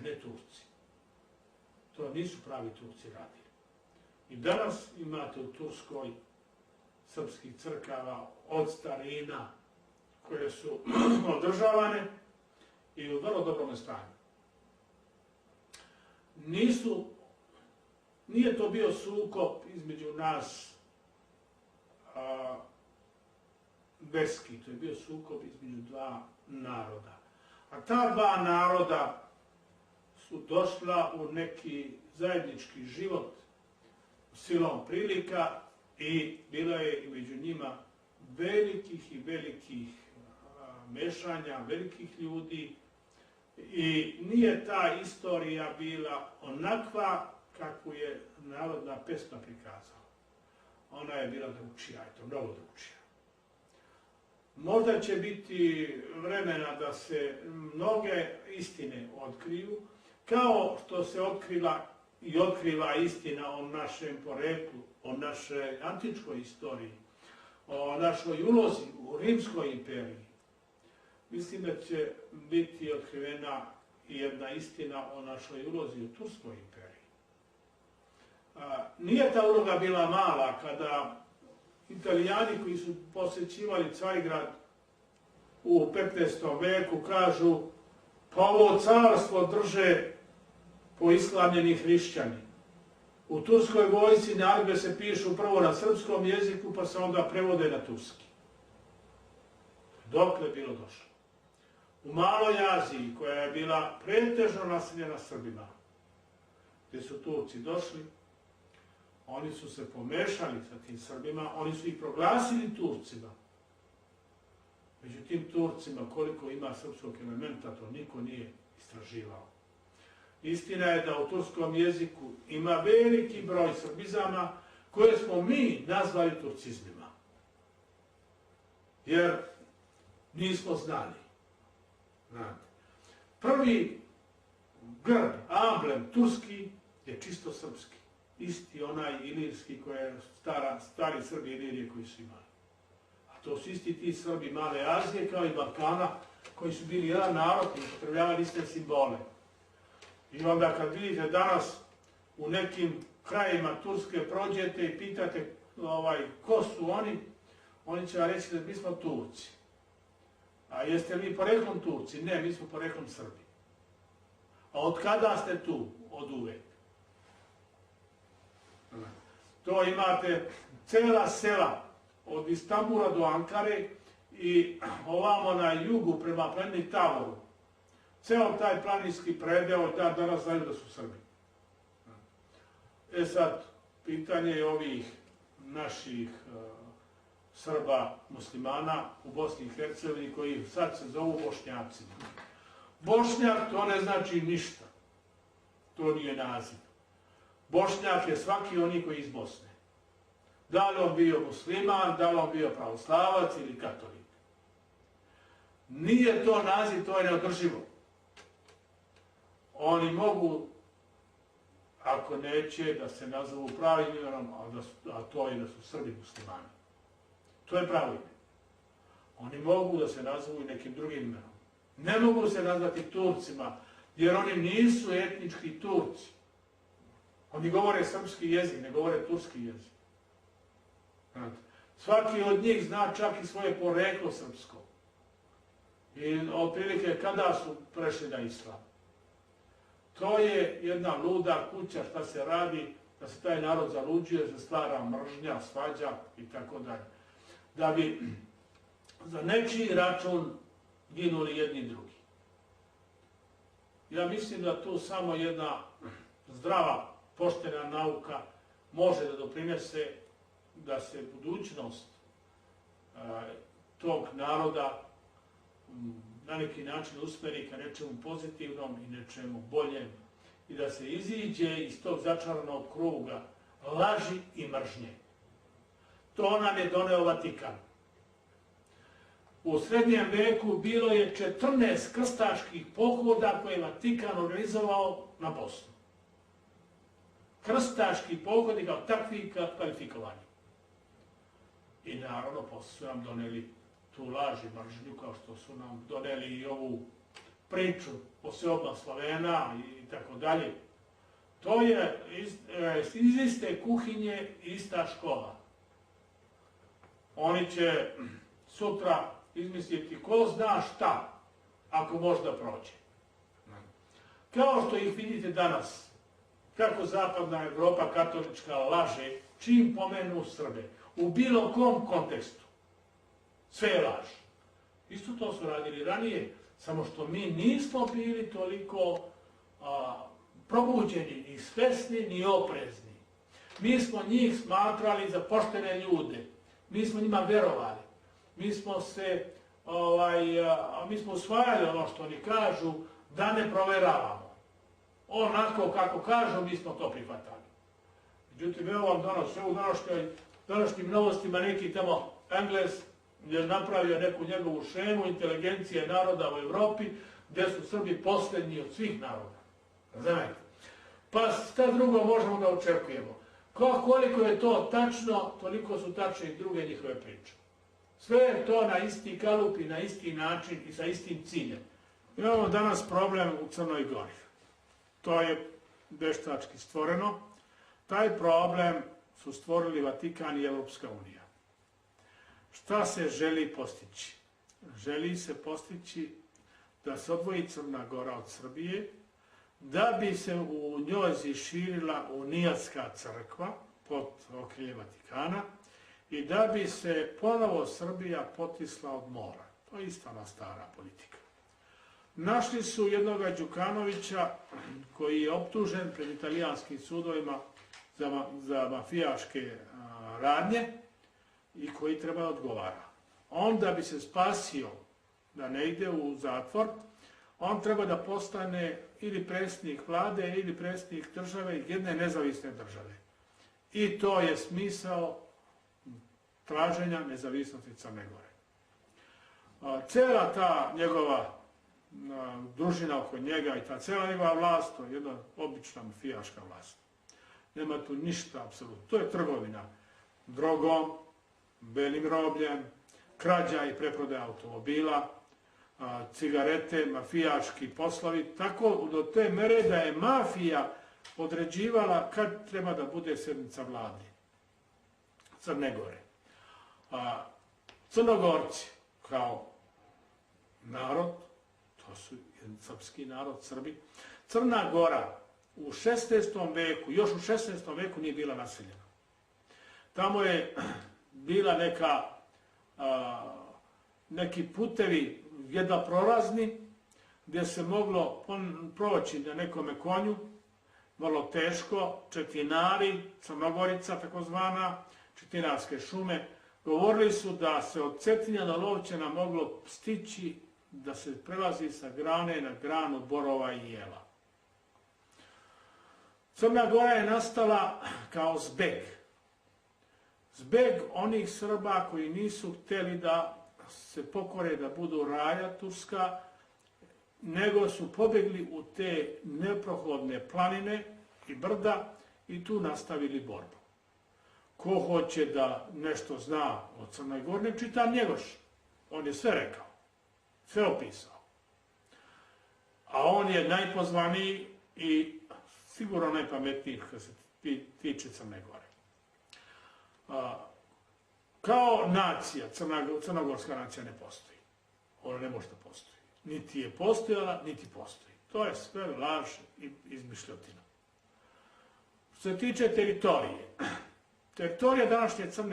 ne Turci. To nisu pravi Turci radili. I danas imate u Turskoj srpskih crkava od starina koje su održavane i u vrlo dobrom stanju. Nije to bio sukob između nas verski, to je bio sukob između dva naroda. A ta dva naroda su došla u neki zajednički život silom prilika i bilo je i među njima velikih i velikih mešanja, velikih ljudi i nije ta istorija bila onakva kakvu je narodna pesma prikazala. Ona je bila drugčija, i to mnogo drugčija. Možda će biti vremena da se mnoge istine otkriju, kao što se otkrila i otkriva istina o našem poreklu, o našoj antičkoj istoriji, o našoj ulozi u Rimskoj imperiji. Mislim da će biti otkrivena i jedna istina o našoj ulozi u Turskoj imperiji. Nije ta uloga bila mala kada Italijani koji su posjećivali Carigrad u 15. veku kažu pa ovo carstvo drže poislamljeni hrišćani. U turskoj vojsci naredbe se pišu prvo na srpskom jeziku pa se onda prevode na turski. Dokle je bilo došlo? U Maloj Aziji, koja je bila pretežno naseljena Srbima, gdje su Turci došli, oni su se pomešali sa tim Srbima, oni su ih proglasili Turcima. Međutim, Turcima koliko ima srpskog elementa, to niko nije istraživao. Istina je da u turskom jeziku ima veliki broj srbizama koje smo mi nazvali turcizmima. Jer nismo znali. Prvi grb, amblem turski je čisto srpski. Isti onaj ilirski koji je stari Srbi Ilirije koji su imali. A to su isti ti Srbi Male Azije kao i Balkana koji su bili jedan narod i upotrebljavali iste simbole. I onda kad vidite danas u nekim krajima Turske prođete i pitate ko su oni, oni će vam reći da mi smo Turci. A jeste li poreklom Turci? Ne, mi smo poreklom Srbi. A od kada ste tu? Od uvek. To imate cela sela od Istanbula do Ankare i ovamo na jugu prema planini Tavoru. Ceo taj planinski predeo danas znaju da su Srbi. Sad, pitanje je ovih naših Srba, muslimana u Bosni i Hercegovini koji sad se zovu Bošnjacima. Bošnjak to ne znači ništa. To nije naziv. Bošnjak je svaki oni koji je iz Bosne. Da li on bio musliman, da li on bio pravoslavac ili katolik. Nije to naziv, to je neodrživo. Oni mogu, ako neće, da se nazovu pravim imenom, a to je da su Srbi muslimani. To je pravo ime. Oni mogu da se nazovu i nekim drugim imenom. Ne mogu se nazvati Turcima, jer oni nisu etnički Turci. Oni govore srpski jezik, ne govore turski jezik. Svaki od njih zna čak i svoje poreklo srpsko. I otprilike kada su prešli na islam. To je jedna luda kuća šta se radi, da se taj narod zaluđuje, da se stvara mržnja, svađa i tako dalje. Da bi za nečiji račun ginuli jedni i drugi. Ja mislim da tu samo jedna zdrava, poštena nauka može da doprinese da se budućnost tog naroda na neki način usmeri ka nečemu pozitivnom i nečemu boljem i da se iziđe iz tog začaranog kruga laži i mržnje. To nam je doneo Vatikan. U srednjem veku bilo je 14 krstaških pohoda koje je Vatikan organizovao na Bosnu. Krstaški pohodi kao takvi kvalifikovani. I naravno, posle su nam doneli tu laž i mržnju, kao što su nam doneli i ovu priču o seoba Slavena i tako dalje. To je iz iste kuhinje ista škola. Oni će sutra izmisliti ko zna šta, ako možda prođe. Kao što ih vidite danas, kako zapadna Evropa katolička laže čim pomenu Srbe, u bilo kom kontekstu. Sve je laž. Isto to su radili ranije, samo što mi nismo bili toliko probuđeni, ni svesni, ni oprezni. Mi smo njih smatrali za poštene ljude. Mi smo njima verovali. Mi smo usvajali ono što oni kažu, da ne proveravamo. Onako kako kažu, mi smo to prihvatali. Međutim, evo vam danas, u današnjim novostima neki tamo Engles je napravio neku njegovu šemu inteligencije naroda u Evropi, gdje su Srbi posljednji od svih naroda. Razumete? Pa šta drugo možemo da očekujemo? Koliko je to tačno, toliko su tačne i druge njihove priče. Sve je to na isti kalup i na isti način i sa istim ciljem. Imamo danas problem u Crnoj Gori. To je veštački stvoreno. Taj problem su stvorili Vatikan i Evropska unija. Šta se želi postići? Želi se postići da se odvoji Crna Gora od Srbije, da bi se u njoj širila unijatska crkva pod okriljem Vatikana i da bi se ponovo Srbija potisla od mora. To je ista ona stara politika. Našli su jednoga Đukanovića koji je optužen pred italijanskim sudovima za mafijaške radnje i koji treba da odgovara. On da bi se spasio da ne ide u zatvor, on treba da postane ili predsjednik vlade ili predsjednik države, jedne nezavisne države. I to je smisao traženja nezavisnosti Crne Gore. Cijela ta njegova družina oko njega i ta cijela njegova vlast, to je jedna obična mafijaška vlast. Nema tu ništa, apsolutno. To je trgovina drogom, belim robljem, krađa i preprodaja automobila, cigarete, mafijaški poslovi, tako do te mere da je mafija određivala kad treba da bude sjednica vlade Crne Gore. Crnogorci kao narod, to su srpski narod, Srbi, Crna Gora u 16. veku, još u 16. veku nije bila naseljena. Tamo je bila neki putevi jedva prolazni, gdje se moglo proći na nekome konju, vrlo teško, četinari, Crnogorica takozvana, četinarske šume, govorili su da se od Cetinja do Lovćena moglo stići da se prelazi sa grane na granu borova i jela. Crna Gora je nastala kao zbeg. Zbeg onih Srba koji nisu htjeli da se pokore da budu raja Turska, nego su pobjegli u te neprohodne planine i brda i tu nastavili borbu. Ko hoće da nešto zna o Crnoj Gori, nek čita Njegoš. On je sve rekao, sve opisao. A on je najpozvaniji i sigurno najpametniji kad se tiče Crne Gore. Kao nacija, crnogorska nacija ne postoji. Ona ne može da postoji. Niti je postojala, niti postoji. To je sve laž i izmišljotina. Što se tiče teritorije, teritorija današnje Crne